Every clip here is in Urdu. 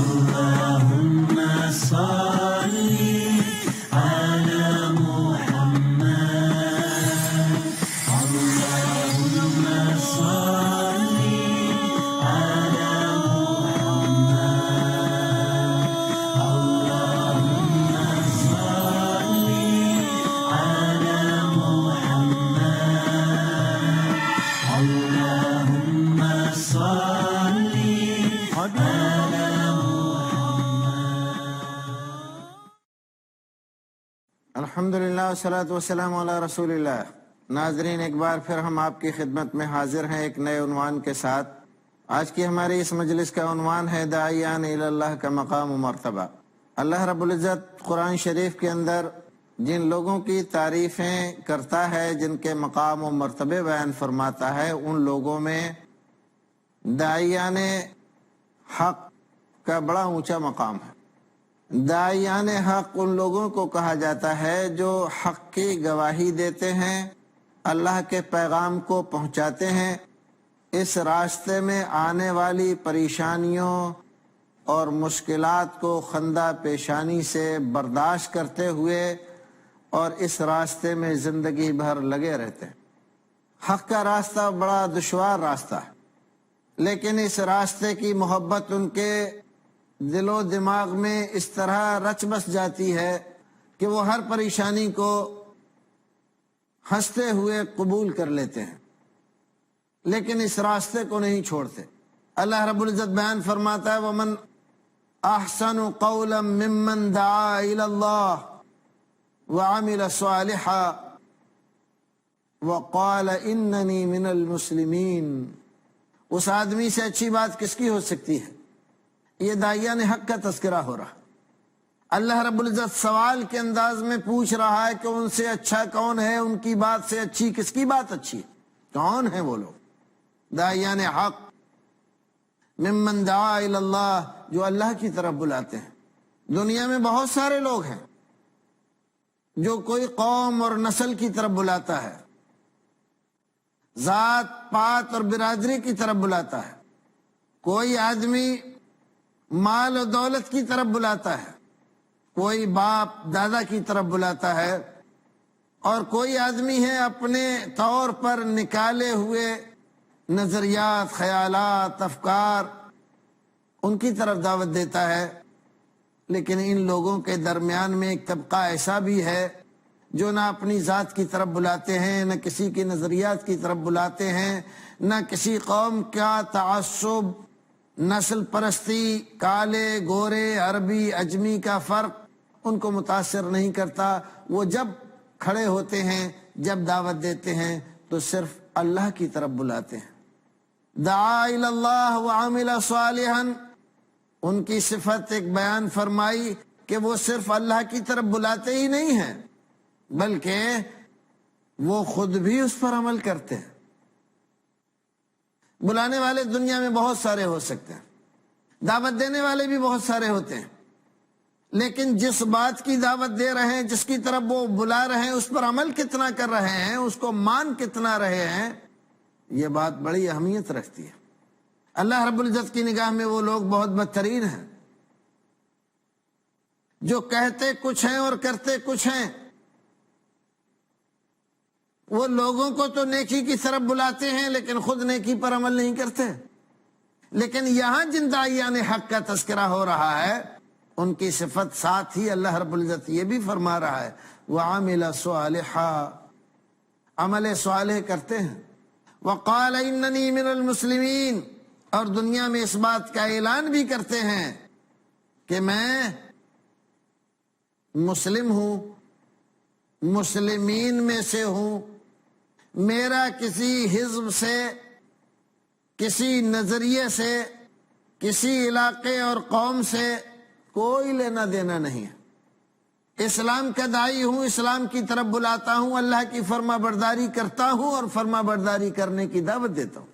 اللهم صل على محمد اللهم صل على محمد اللهم صل على محمد اللهم صل على الحمدللہ والصلاۃ والسلام علی رسول اللہ۔ ناظرین، ایک بار پھر ہم آپ کی خدمت میں حاضر ہیں ایک نئے عنوان کے ساتھ۔ آج کی ہماری اس مجلس کا عنوان ہے داعیان الی اللہ کا مقام و مرتبہ۔ اللہ رب العزت قرآن شریف کے اندر جن لوگوں کی تعریفیں کرتا ہے، جن کے مقام و مرتبے بیان فرماتا ہے، ان لوگوں میں داعیان حق کا بڑا اونچا مقام ہے۔ داعیان حق ان لوگوں کو کہا جاتا ہے جو حق کی گواہی دیتے ہیں، اللہ کے پیغام کو پہنچاتے ہیں، اس راستے میں آنے والی پریشانیوں اور مشکلات کو خندہ پیشانی سے برداشت کرتے ہوئے اور اس راستے میں زندگی بھر لگے رہتے ہیں۔ حق کا راستہ بڑا دشوار راستہ ہے، لیکن اس راستے کی محبت ان کے دل و دماغ میں اس طرح رچ بس جاتی ہے کہ وہ ہر پریشانی کو ہنستے ہوئے قبول کر لیتے ہیں، لیکن اس راستے کو نہیں چھوڑتے۔ اللہ رب العزت بیان فرماتا ہے وَمَنْ أَحْسَنُ قَوْلًا مِّمَّنْ دَعَا إِلَى اللَّهِ وَعَمِلَ صَالِحًا وَقَالَ إِنَّنِي مِنَ الْمُسْلِمِينَ۔ اس آدمی سے اچھی بات کس کی ہو سکتی ہے؟ یہ داعیان حق کا تذکرہ ہو رہا۔ اللہ رب العزت سوال کے انداز میں پوچھ رہا ہے کہ ان سے اچھا کون ہے، ان کی بات سے اچھی کس کی بات اچھی ہے؟ کون ہیں وہ لوگ؟ داعیان حق ممن دعا الی اللہ، جو اللہ کی طرف بلاتے ہیں۔ دنیا میں بہت سارے لوگ ہیں جو کوئی قوم اور نسل کی طرف بلاتا ہے، ذات پات اور برادری کی طرف بلاتا ہے، کوئی آدمی مال و دولت کی طرف بلاتا ہے، کوئی باپ دادا کی طرف بلاتا ہے، اور کوئی آدمی ہے اپنے طور پر نکالے ہوئے نظریات، خیالات، افکار، ان کی طرف دعوت دیتا ہے۔ لیکن ان لوگوں کے درمیان میں ایک طبقہ ایسا بھی ہے جو نہ اپنی ذات کی طرف بلاتے ہیں، نہ کسی کے نظریات کی طرف بلاتے ہیں، نہ کسی قوم کا تعصب، نسل پرستی، کالے گورے، عربی اجمی کا فرق ان کو متاثر نہیں کرتا۔ وہ جب کھڑے ہوتے ہیں، جب دعوت دیتے ہیں تو صرف اللہ کی طرف بلاتے ہیں۔ دعا الی اللہ وعمل صالحا، ان کی صفت ایک بیان فرمائی کہ وہ صرف اللہ کی طرف بلاتے ہی نہیں ہیں، بلکہ وہ خود بھی اس پر عمل کرتے ہیں۔ بلانے والے دنیا میں بہت سارے ہو سکتے ہیں، دعوت دینے والے بھی بہت سارے ہوتے ہیں، لیکن جس بات کی دعوت دے رہے ہیں، جس کی طرف وہ بلا رہے ہیں، اس پر عمل کتنا کر رہے ہیں، اس کو مان کتنا رہے ہیں، یہ بات بڑی اہمیت رکھتی ہے۔ اللہ رب العزت کی نگاہ میں وہ لوگ بہت بدترین ہیں جو کہتے کچھ ہیں اور کرتے کچھ ہیں۔ وہ لوگوں کو تو نیکی کی طرف بلاتے ہیں لیکن خود نیکی پر عمل نہیں کرتے۔ لیکن یہاں جن داعیان حق کا تذکرہ ہو رہا ہے، ان کی صفت ساتھ ہی اللہ رب العزت یہ بھی فرما رہا ہے وَعَمِلَ صَالِحًا، عمل صالح کرتے ہیں۔ وَقَالَ إِنَّنِي مِنَ الْمُسْلِمِينَ، اور دنیا میں اس بات کا اعلان بھی کرتے ہیں کہ میں مسلم ہوں، مسلمین میں سے ہوں، میرا کسی حزب سے، کسی نظریے سے، کسی علاقے اور قوم سے کوئی لینا دینا نہیں ہے۔ اسلام کا داعی ہوں، اسلام کی طرف بلاتا ہوں، اللہ کی فرما برداری کرتا ہوں اور فرما برداری کرنے کی دعوت دیتا ہوں۔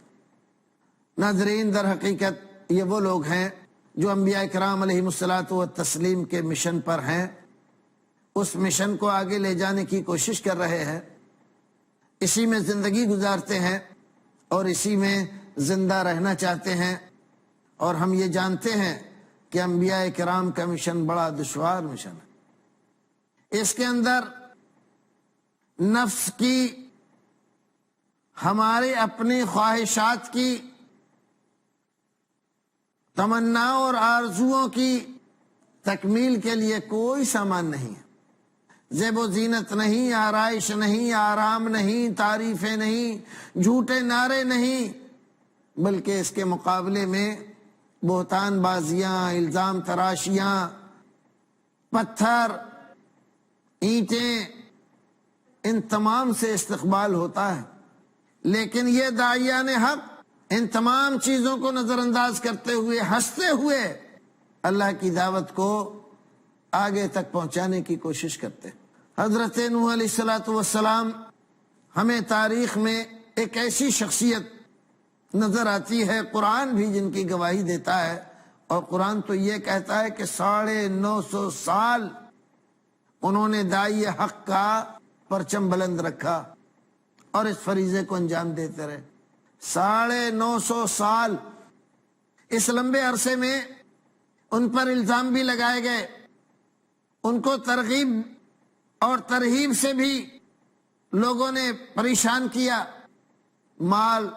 ناظرین، در حقیقت یہ وہ لوگ ہیں جو انبیاء کرام علیہ الصلاۃ والتسلیم کے مشن پر ہیں، اس مشن کو آگے لے جانے کی کوشش کر رہے ہیں، اسی میں زندگی گزارتے ہیں اور اسی میں زندہ رہنا چاہتے ہیں۔ اور ہم یہ جانتے ہیں کہ انبیاء کرام کا مشن بڑا دشوار مشن ہے۔ اس کے اندر نفس کی، ہمارے اپنی خواہشات کی، تمناؤں اور آرزوؤں کی تکمیل کے لیے کوئی سامان نہیں ہے۔ زیب و زینت نہیں، آرائش نہیں، آرام نہیں، تعریفیں نہیں، جھوٹے نعرے نہیں، بلکہ اس کے مقابلے میں بہتان بازیاں، الزام تراشیاں، پتھر، اینٹیں، ان تمام سے استقبال ہوتا ہے۔ لیکن یہ داعیان حق ان تمام چیزوں کو نظر انداز کرتے ہوئے، ہنستے ہوئے اللہ کی دعوت کو آگے تک پہنچانے کی کوشش کرتے۔ حضرت نوح علیہ السلام ہمیں تاریخ میں ایک ایسی شخصیت نظر آتی ہے، قرآن بھی جن کی گواہی دیتا ہے، اور قرآن تو یہ کہتا ہے کہ 950 سال انہوں نے داعی حق کا پرچم بلند رکھا اور اس فریضے کو انجام دیتے رہے۔ 950 سال، اس لمبے عرصے میں ان پر الزام بھی لگائے گئے، ان کو ترغیب اور ترہیب سے بھی لوگوں نے پریشان کیا، مال،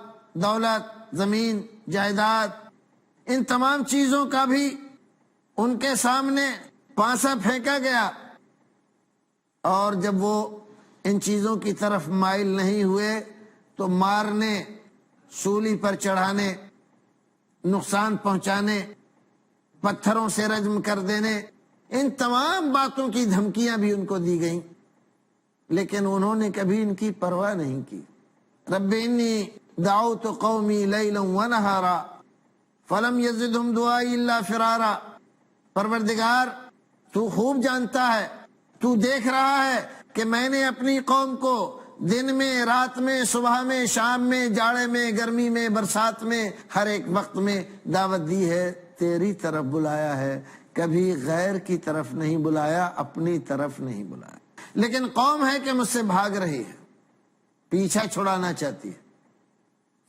دولت، زمین، جائیداد، ان تمام چیزوں کا بھی ان کے سامنے پانسا پھینکا گیا، اور جب وہ ان چیزوں کی طرف مائل نہیں ہوئے تو مارنے، سولی پر چڑھانے، نقصان پہنچانے، پتھروں سے رجم کر دینے، ان تمام باتوں کی دھمکیاں بھی ان کو دی گئیں، لیکن انہوں نے کبھی ان کی پرواہ نہیں کی۔ رب انی دعوت قومی لیلا ونہارا فلم یزدہم دعائی الا فرارا۔ پروردگار تو خوب جانتا ہے، تو دیکھ رہا ہے کہ میں نے اپنی قوم کو دن میں، رات میں، صبح میں، شام میں، جاڑے میں، گرمی میں، برسات میں، ہر ایک وقت میں دعوت دی ہے، تیری طرف بلایا ہے، کبھی غیر کی طرف نہیں بلایا، اپنی طرف نہیں بلایا۔ لیکن قوم ہے کہ مجھ سے بھاگ رہی ہے، پیچھا چھڑانا چاہتی ہے،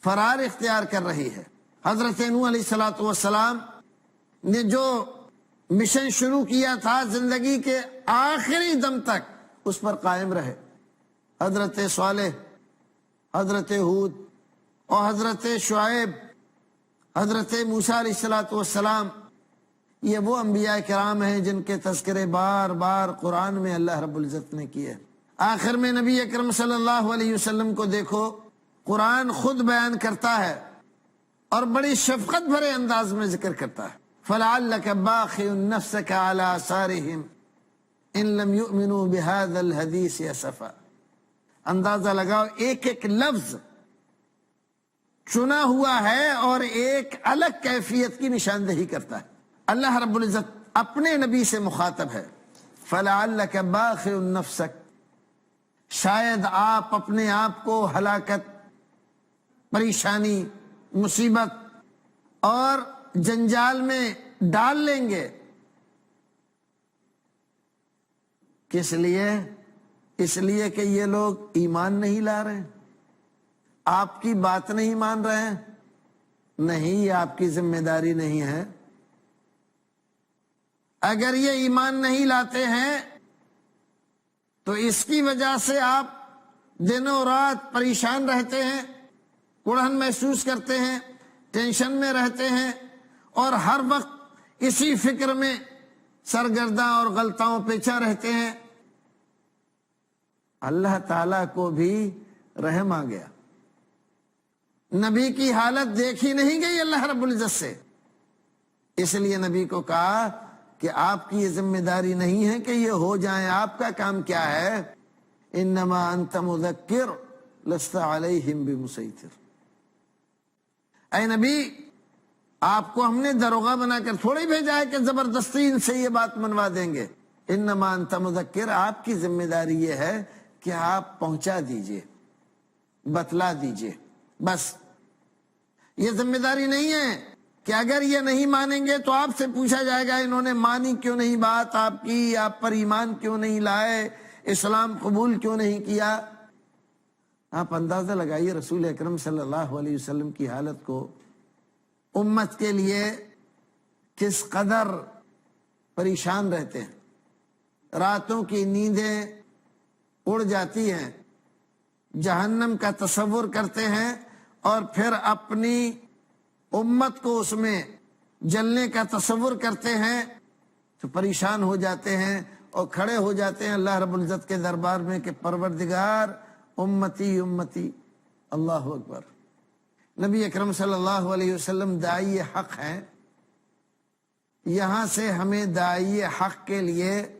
فرار اختیار کر رہی ہے۔ حضرت نوح علیہ السلام نے جو مشن شروع کیا تھا، زندگی کے آخری دم تک اس پر قائم رہے۔ حضرت صالح، حضرت ہود اور حضرت شعیب، حضرت موسیٰ علیہ السلام، یہ وہ انبیاء کرام ہیں جن کے تذکرے بار بار قرآن میں اللہ رب العزت نے کیے۔ آخر میں نبی اکرم صلی اللہ علیہ وسلم کو دیکھو، قرآن خود بیان کرتا ہے اور بڑی شفقت بھرے انداز میں ذکر کرتا ہے۔ فَلَعَلَّكَ بَاخِعٌ نَفْسَكَ عَلَىٰ آثَارِهِمْ إِن لَمْ يُؤْمِنُوا بِهَذَا الْحَدِيثِ أَسَفًا۔ اندازہ لگاؤ، ایک ایک لفظ چنا ہوا ہے اور ایک الگ کیفیت کی نشاندہی کرتا ہے۔ اللہ رب العزت اپنے نبی سے مخاطب ہے، فَلَعَلَّكَ بَاخِعٌ نَفْسَكَ، شاید آپ اپنے آپ کو ہلاکت، پریشانی، مصیبت اور جنجال میں ڈال لیں گے۔ کس لیے؟ اس لیے کہ یہ لوگ ایمان نہیں لا رہے، آپ کی بات نہیں مان رہے ہیں۔ نہیں، یہ آپ کی ذمہ داری نہیں ہے۔ اگر یہ ایمان نہیں لاتے ہیں تو اس کی وجہ سے آپ دنوں رات پریشان رہتے ہیں، کڑھن محسوس کرتے ہیں، ٹینشن میں رہتے ہیں، اور ہر وقت اسی فکر میں سرگرداں اور غلطاؤں پیچھا رہتے ہیں۔ اللہ تعالیٰ کو بھی رحم آ گیا، نبی کی حالت دیکھی نہیں گئی اللہ رب العزت سے، اس لیے نبی کو کہا کہ آپ کی یہ ذمہ داری نہیں ہے کہ یہ ہو جائیں، آپ کا کام کیا ہے؟ انما انت مذکر لست علیہم بمسیطر۔ اے نبی، آپ کو ہم نے دروغہ بنا کر تھوڑی بھیجا ہے کہ زبردستی ان سے یہ بات منوا دیں گے۔ انما انت مذکر، آپ کی ذمہ داری یہ ہے کہ آپ پہنچا دیجئے، بتلا دیجئے، بس۔ یہ ذمہ داری نہیں ہے کہ اگر یہ نہیں مانیں گے تو آپ سے پوچھا جائے گا انہوں نے مانی کیوں نہیں بات آپ کی، آپ پر ایمان کیوں نہیں لائے، اسلام قبول کیوں نہیں کیا۔ آپ اندازہ لگائیے رسول اکرم صلی اللہ علیہ وسلم کی حالت کو۔ امت کے لیے کس قدر پریشان رہتے ہیں، راتوں کی نیندیں اڑ جاتی ہیں، جہنم کا تصور کرتے ہیں اور پھر اپنی امت کو اس میں جلنے کا تصور کرتے ہیں تو پریشان ہو جاتے ہیں اور کھڑے ہو جاتے ہیں اللہ رب العزت کے دربار میں کہ پروردگار امتی امتی۔ اللہ اکبر۔ نبی اکرم صلی اللہ علیہ وسلم داعی حق ہیں، یہاں سے ہمیں داعی حق کے لیے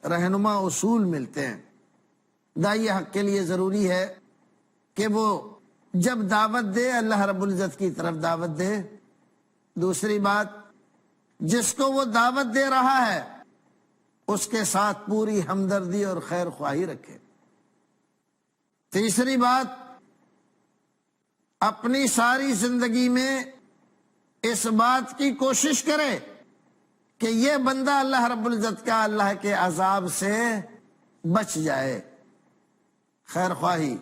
رہنما اصول ملتے ہیں۔ داعی حق کے لیے ضروری ہے کہ وہ جب دعوت دے اللہ رب العزت کی طرف دعوت دے۔ دوسری بات، جس کو وہ دعوت دے رہا ہے اس کے ساتھ پوری ہمدردی اور خیر خواہی رکھے۔ تیسری بات، اپنی ساری زندگی میں اس بات کی کوشش کرے کہ یہ بندہ اللہ رب العزت کا اللہ کے عذاب سے بچ جائے۔ خیر خواہی،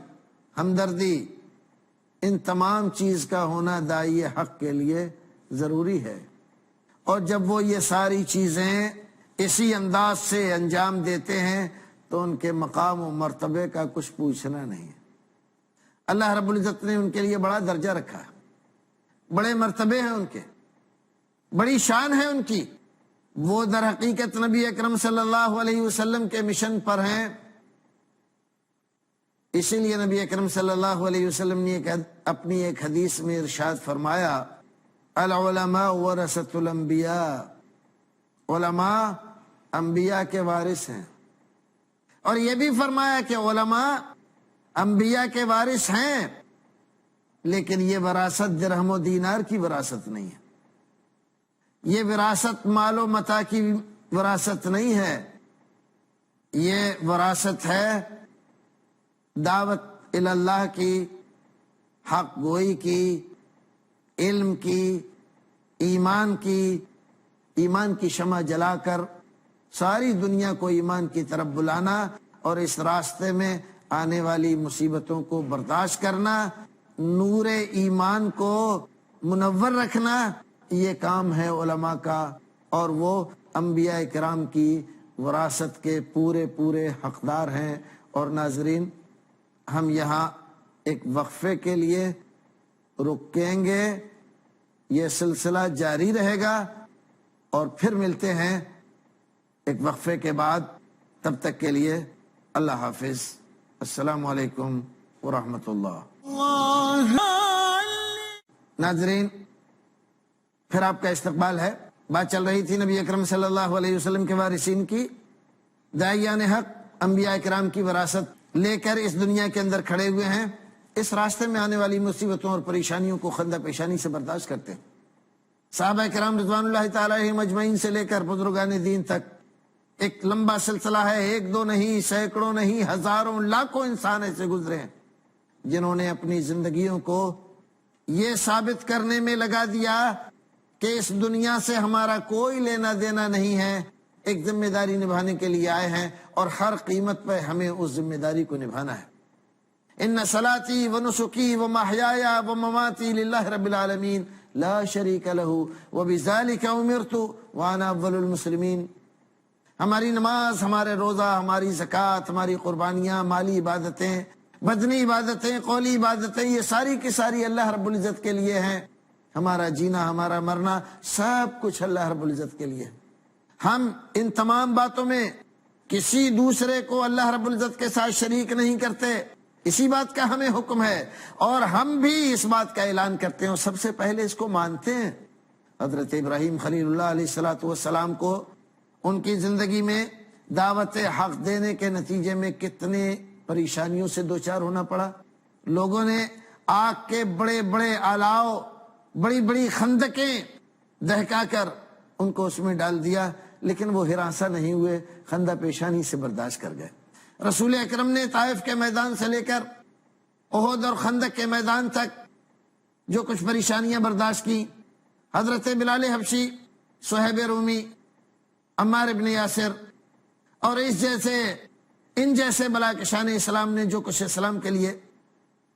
ہمدردی، ان تمام چیز کا ہونا داعی حق کے لیے ضروری ہے۔ اور جب وہ یہ ساری چیزیں اسی انداز سے انجام دیتے ہیں تو ان کے مقام و مرتبے کا کچھ پوچھنا نہیں ہے۔ اللہ رب العزت نے ان کے لیے بڑا درجہ رکھا ہے، بڑے مرتبے ہیں ان کے، بڑی شان ہے ان کی۔ وہ در حقیقت نبی اکرم صلی اللہ علیہ وسلم کے مشن پر ہیں۔ اسی لیے نبی اکرم صلی اللہ علیہ وسلم نے اپنی ایک حدیث میں ارشاد فرمایا، العلماء ورثۃ الانبیاء، علماء انبیاء کے وارث ہیں۔ اور یہ بھی فرمایا کہ علماء انبیاء کے وارث ہیں، لیکن یہ وراثت درہم و دینار کی وراثت نہیں ہے، یہ وراثت مال و متاع کی وراثت نہیں ہے، یہ وراثت ہے دعوت اللہ کی، حق گوئی کی، علم کی، ایمان کی شمع جلا کر ساری دنیا کو ایمان کی طرف بلانا اور اس راستے میں آنے والی مصیبتوں کو برداشت کرنا، نور ایمان کو منور رکھنا، یہ کام ہے علماء کا، اور وہ انبیاء کرام کی وراثت کے پورے حقدار ہیں۔ اور ناظرین، ہم یہاں ایک وقفے کے لیے رکیں گے، یہ سلسلہ جاری رہے گا اور پھر ملتے ہیں ایک وقفے کے بعد۔ تب تک کے لیے اللہ حافظ، السلام علیکم ورحمۃ اللہ۔ ناظرین، پھر آپ کا استقبال ہے۔ بات چل رہی تھی نبی اکرم صلی اللہ علیہ وسلم کے وارثین کی، داعیان حق انبیاء کرام کی وراثت لے کر اس دنیا کے اندر کھڑے ہوئے ہیں، اس راستے میں آنے والی مصیبتوں اور پریشانیوں کو خندہ پیشانی سے برداشت کرتے ہیں۔ صحابہ کرام رضوان اللہ تعالیٰ علیہم اجمعین سے لے کر بزرگان دین تک ایک لمبا سلسلہ ہے، ایک دو نہیں، سینکڑوں نہیں، ہزاروں لاکھوں انسان ایسے گزرے ہیں جنہوں نے اپنی زندگیوں کو یہ ثابت کرنے میں لگا دیا کہ اس دنیا سے ہمارا کوئی لینا دینا نہیں ہے، ایک ذمہ داری نبھانے کے لیے آئے ہیں اور ہر قیمت پہ ہمیں اس ذمہ داری کو نبھانا ہے۔ ان صلاتی و نسکی و محیایا و مماتی للہ رب العالمین لا شریک لہ وبذالک امرت وانا اول المسلمین۔ ہماری نماز، ہمارے روزہ، ہماری زکوٰۃ، ہماری قربانیاں، مالی عبادتیں، بدنی عبادتیں، قولی عبادتیں، یہ ساری کی ساری اللہ رب العزت کے لیے ہیں۔ ہمارا جینا، ہمارا مرنا، سب کچھ اللہ رب العزت کے لیے ہے۔ ہم ان تمام باتوں میں کسی دوسرے کو اللہ رب العزت کے ساتھ شریک نہیں کرتے، اسی بات کا ہمیں حکم ہے، اور ہم بھی اس بات کا اعلان کرتے ہیں اور سب سے پہلے اس کو مانتے ہیں۔ حضرت ابراہیم خلیل اللہ علیہ السلام کو ان کی زندگی میں دعوت حق دینے کے نتیجے میں کتنے پریشانیوں سے دوچار ہونا پڑا۔ لوگوں نے آگ کے بڑے بڑے آلاؤ، بڑی بڑی خندقیں دہکا کر ان کو اس میں ڈال دیا، لیکن وہ ہراساں نہیں ہوئے، خندہ پیشانی سے برداشت کر گئے۔ رسول اکرم نے طائف کے میدان سے لے کر احد اور خندق کے میدان تک جو کچھ پریشانیاں برداشت کی، حضرت بلال حبشی، صہیب رومی، عمار ابن یاسر اور ان جیسے بلاکشان اسلام نے جو کچھ اسلام کے لیے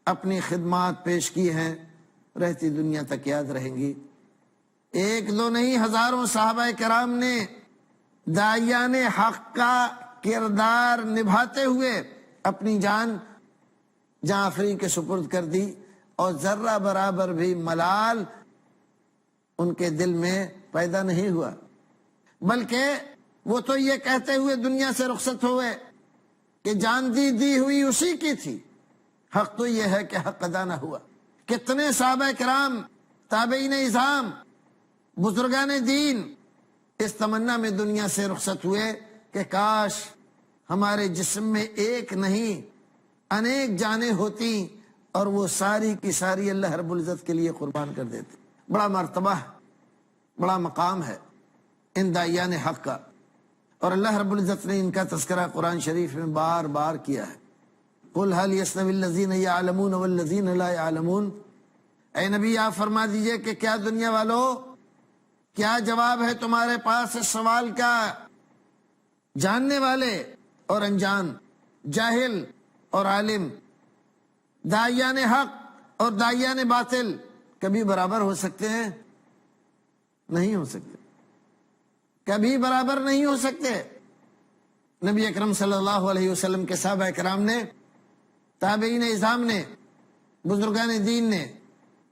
اپنی خدمات پیش کی ہیں، رہتی دنیا تک یاد رہیں گی۔ ایک دو نہیں، ہزاروں صحابہ کرام نے داعیان حق کا کردار نبھاتے ہوئے اپنی جان جاں آفریں کے سپرد کر دی، اور ذرہ برابر بھی ملال ان کے دل میں پیدا نہیں ہوا، بلکہ وہ تو یہ کہتے ہوئے دنیا سے رخصت ہوئے کہ جان دی ہوئی اسی کی تھی، حق تو یہ ہے کہ حق ادا نہ ہوا۔ کتنے صحابہ کرام، تابعین اعظام، بزرگان دین اس تمنا میں دنیا سے رخصت ہوئے کہ کاش ہمارے جسم میں ایک نہیں انیک جانیں ہوتی اور وہ ساری کی ساری اللہ رب العزت کے لیے قربان کر دیتے۔ بڑا مرتبہ ہے، بڑا مقام ہے ان داعیان حق کا، اور اللہ رب العزت نے ان کا تذکرہ قرآن شریف میں بار بار کیا ہے۔ قُلْ هَلْ يَسْتَوِي الَّذِينَ يَعْلَمُونَ وَالَّذِينَ لَا يَعْلَمُونَ، اے نبی آپ فرما دیجئے کہ کیا دنیا والو، کیا جواب ہے تمہارے پاس اس سوال کا؟ جاننے والے اور انجان، جاہل اور عالم، داعیان حق اور داعیان باطل کبھی برابر ہو سکتے ہیں؟ نہیں ہو سکتے، کبھی برابر نہیں ہو سکتے۔ نبی اکرم صلی اللہ علیہ وسلم کے صحابہ کرام نے، تابعین اعظام نے، بزرگان دین نے،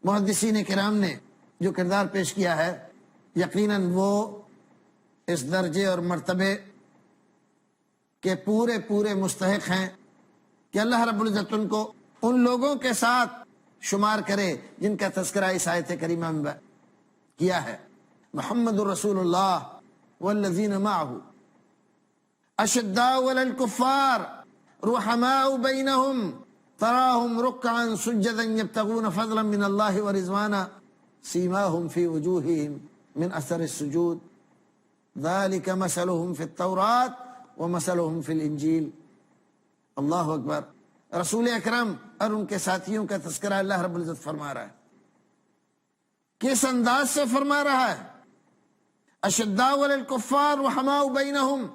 محدثین کرام نے جو کردار پیش کیا ہے، یقیناً وہ اس درجے اور مرتبے کے پورے مستحق ہیں کہ اللہ رب العزت ان کو ان لوگوں کے ساتھ شمار کرے جن کا تذکرہ اس آیت کریمہ میں کیا ہے۔ محمد رسول اللہ والذین معہ اشداء علی الکفار رحماء بینہم تراہم رکعا سجدا یبتغون فضلا من اللہ ورضوانا سیماہم فی وجوہہم من اثر السجود ذالک مثلہم فی التوراۃ ومثلہم فی الانجیل۔ اللہ اکبر۔ رسول اکرم اور ان کے ساتھیوں کا تذکرہ اللہ رب العزت فرما رہا ہے۔ کس انداز سے فرما رہا ہے؟ اشداء علی الکفار رحماء بینہم،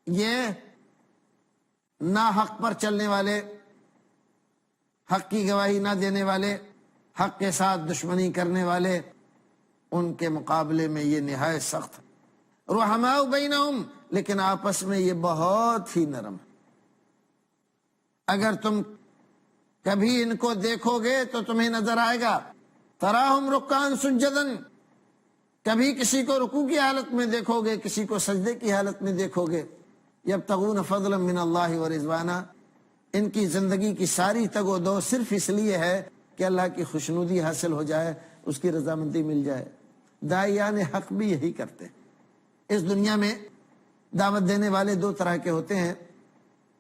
یہ ناحق پر چلنے والے، حق کی گواہی نہ دینے والے، حق کے ساتھ دشمنی کرنے والے، ان کے مقابلے میں یہ نہایت سخت ہے۔ رحماء بینہم، لیکن آپس میں یہ بہت ہی نرم ہے۔ اگر تم کبھی ان کو دیکھو گے تو تمہیں نظر آئے گا تراہم رکعا سجدا، کبھی کسی کو رکوع کی حالت میں دیکھو گے، کسی کو سجدے کی حالت میں دیکھو گے۔ یبتغون فضلا من اللہ ورضوانا، ان کی زندگی کی ساری تگ و دو صرف اس لیے ہے کہ اللہ کی خوشنودی حاصل ہو جائے، اس کی رضامندی مل جائے۔ داعیان حق بھی یہی کرتے ہیں۔ اس دنیا میں دعوت دینے والے دو طرح کے ہوتے ہیں،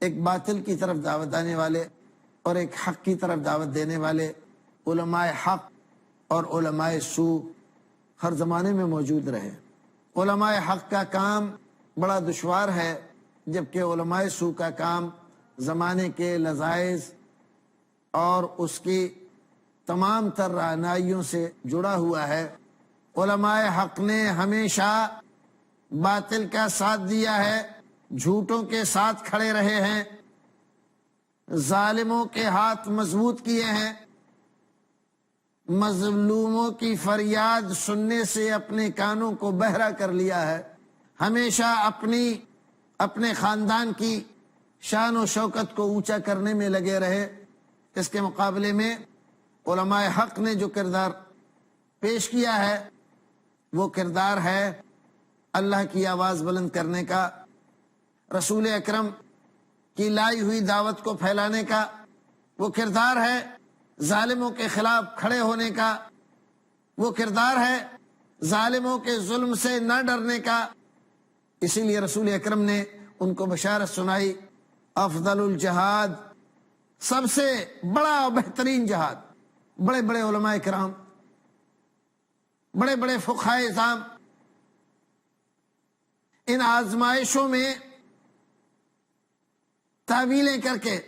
ایک باطل کی طرف دعوت دینے والے اور ایک حق کی طرف دعوت دینے والے۔ علماء حق اور علماء سو ہر زمانے میں موجود رہے۔ علماء حق کا کام بڑا دشوار ہے، جبکہ علماء سو کا کام زمانے کے لذائذ اور اس کی تمام تر رعنائیوں سے جڑا ہوا ہے۔ علماء حق نے ہمیشہ باطل کا ساتھ دیا ہے، جھوٹوں کے ساتھ کھڑے رہے ہیں، ظالموں کے ہاتھ مضبوط کیے ہیں، مظلوموں کی فریاد سننے سے اپنے کانوں کو بہرا کر لیا ہے، ہمیشہ اپنے خاندان کی شان و شوکت کو اونچا کرنے میں لگے رہے۔ اس کے مقابلے میں علماء حق نے جو کردار پیش کیا ہے وہ کردار ہے اللہ کی آواز بلند کرنے کا، رسول اکرم کی لائی ہوئی دعوت کو پھیلانے کا، وہ کردار ہے ظالموں کے خلاف کھڑے ہونے کا، وہ کردار ہے ظالموں کے ظلم سے نہ ڈرنے کا۔ اسی لیے رسول اکرم نے ان کو بشارت سنائی، افضل الجہاد، سب سے بڑا و بہترین جہاد۔ بڑے بڑے علماء کرام، بڑے بڑے فقہاء اعظام ان آزمائشوں میں تعویلیں کر کے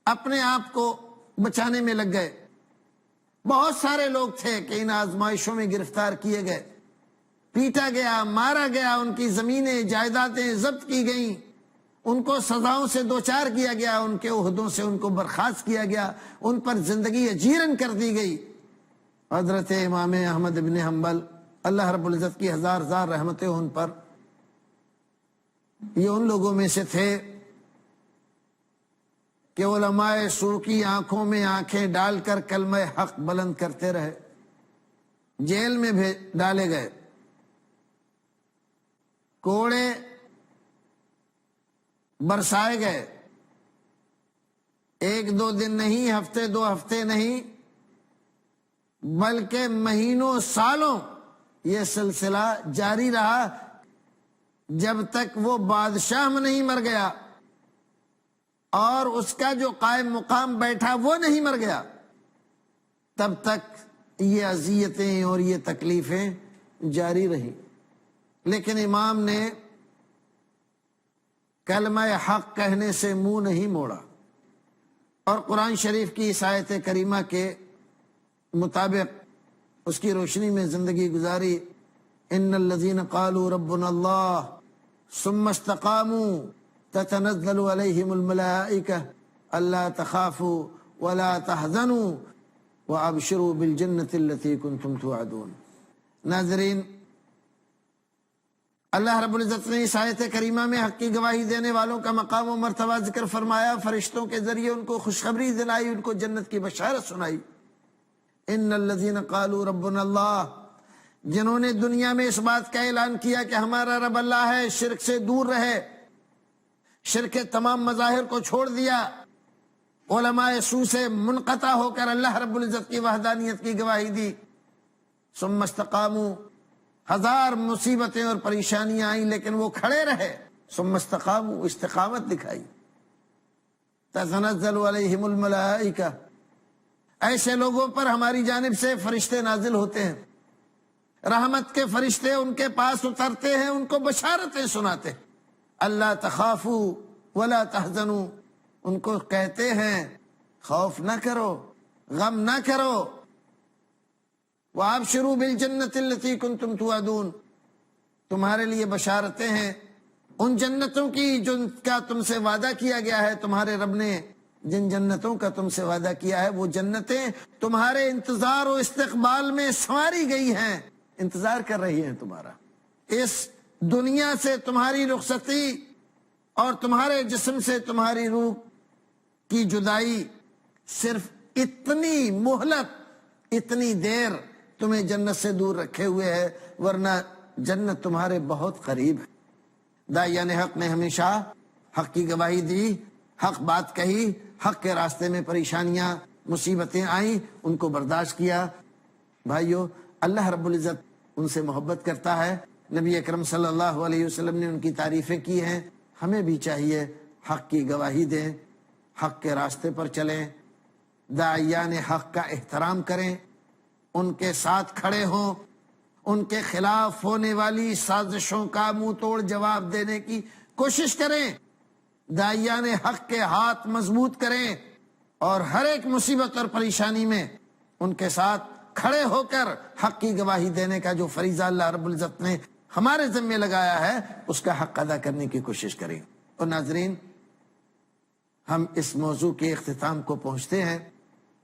اپنے آپ کو بچانے میں لگ گئے۔ بہت سارے لوگ تھے کہ ان آزمائشوں میں گرفتار کیے گئے، پیٹا گیا، مارا گیا، ان کی زمینیں جائیدادیں ضبط کی گئیں، ان کو سزاؤں سے دوچار کیا گیا، ان کے عہدوں سے ان کو برخاست کیا گیا، ان پر زندگی اجیرن کر دی گئی۔ حضرت امام احمد بن حنبل اللہ رب العزت کی ہزار ہزار رحمتیں ان پر، یہ ان لوگوں میں سے تھے کہ علماء سو کی آنکھوں میں آنکھیں ڈال کر کلمہ حق بلند کرتے رہے، جیل میں ڈالے گئے، کوڑے برسائے گئے، ایک دو دن نہیں، ہفتے دو ہفتے نہیں، بلکہ مہینوں سالوں یہ سلسلہ جاری رہا، جب تک وہ بادشاہ نہیں مر گیا اور اس کا جو قائم مقام بیٹھا وہ نہیں مر گیا، تب تک یہ اذیتیں اور یہ تکلیفیں جاری رہی۔ لیکن امام نے کلمہ حق کہنے سے منہ نہیں موڑا اور قرآن شریف کی اس آیت کریمہ کے مطابق اس کی روشنی میں زندگی گزاری۔ ان الذین قالوا ربنا اللہ ثم استقاموا تتنزل علیہم الملائکہ الا تخافوا ولا تحزنوا وابشروا بالجنة التي کنتم توعدون۔ ناظرین، اللہ رب العزت نے اس آیت کریمہ میں حق کی گواہی دینے والوں کا مقام و مرتبہ ذکر فرمایا، فرشتوں کے ذریعے ان کو خوشخبری دلائی، ان کو جنت کی بشارت سنائی۔ ان الذین قالوا ربنا اللہ، جنہوں نے دنیا میں اس بات کا اعلان کیا کہ ہمارا رب اللہ ہے، شرک سے دور رہے، شرک کے تمام مظاہر کو چھوڑ دیا، علماء سو سے منقطع ہو کر اللہ رب العزت کی وحدانیت کی گواہی دی، ثم استقاموا، ہزار مصیبتیں اور پریشانیاں آئیں لیکن وہ کھڑے رہے، ثم استقاموا، استقامت دکھائی، تتنزل علیہم الملائکہ، ایسے لوگوں پر ہماری جانب سے فرشتے نازل ہوتے ہیں، رحمت کے فرشتے ان کے پاس اترتے ہیں، ان کو بشارتیں سناتے ہیں، اللہ تخافوا ولا تحزنوا، ان کو کہتے ہیں خوف نہ کرو، غم نہ کرو، وابشروا بالجنة التي كنتم توعدون، تمہارے لیے بشارتیں ہیں ان جنتوں کی جن کا تم سے وعدہ کیا گیا ہے، تمہارے رب نے جن جنتوں کا تم سے وعدہ کیا ہے وہ جنتیں تمہارے انتظار و استقبال میں سنواری گئی ہیں، انتظار کر رہی ہیں تمہارا۔ اس دنیا سے تمہاری رخصتی اور تمہارے جسم سے تمہاری روح کی جدائی صرف اتنی مہلت، اتنی دیر تمہیں جنت سے دور رکھے ہوئے ہے، ورنہ جنت تمہارے بہت قریب ہے۔ داعیان حق نے ہمیشہ حق کی گواہی دی، حق بات کہی، حق کے راستے میں پریشانیاں مصیبتیں آئیں، ان کو برداشت کیا۔ بھائیو، اللہ رب العزت ان سے محبت کرتا ہے، نبی اکرم صلی اللہ علیہ وسلم نے ان کی تعریفیں کی ہیں، ہمیں بھی چاہیے حق کی گواہی دیں، حق کے راستے پر چلیں، داعیان حق کا احترام کریں، ان کے ساتھ کھڑے ہوں، ان کے خلاف ہونے والی سازشوں کا منہ توڑ جواب دینے کی کوشش کریں، داعیان حق کے ہاتھ مضبوط کریں اور ہر ایک مصیبت اور پریشانی میں ان کے ساتھ کھڑے ہو کر حق کی گواہی دینے کا جو فریضہ اللہ رب العزت نے ہمارے ذمہ لگایا ہے اس کا حق ادا کرنے کی کوشش کریں۔ اور ناظرین، ہم اس موضوع کے اختتام کو پہنچتے ہیں،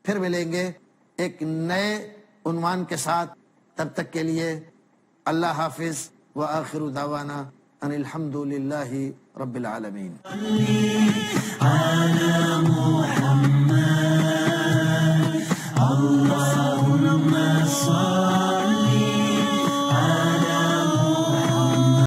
پھر ملیں گے ایک نئے عنوان کے ساتھ، تب تک کے لیے اللہ حافظ، وآخر دعوانا ان الحمد للہ رب العالمین۔ على محمد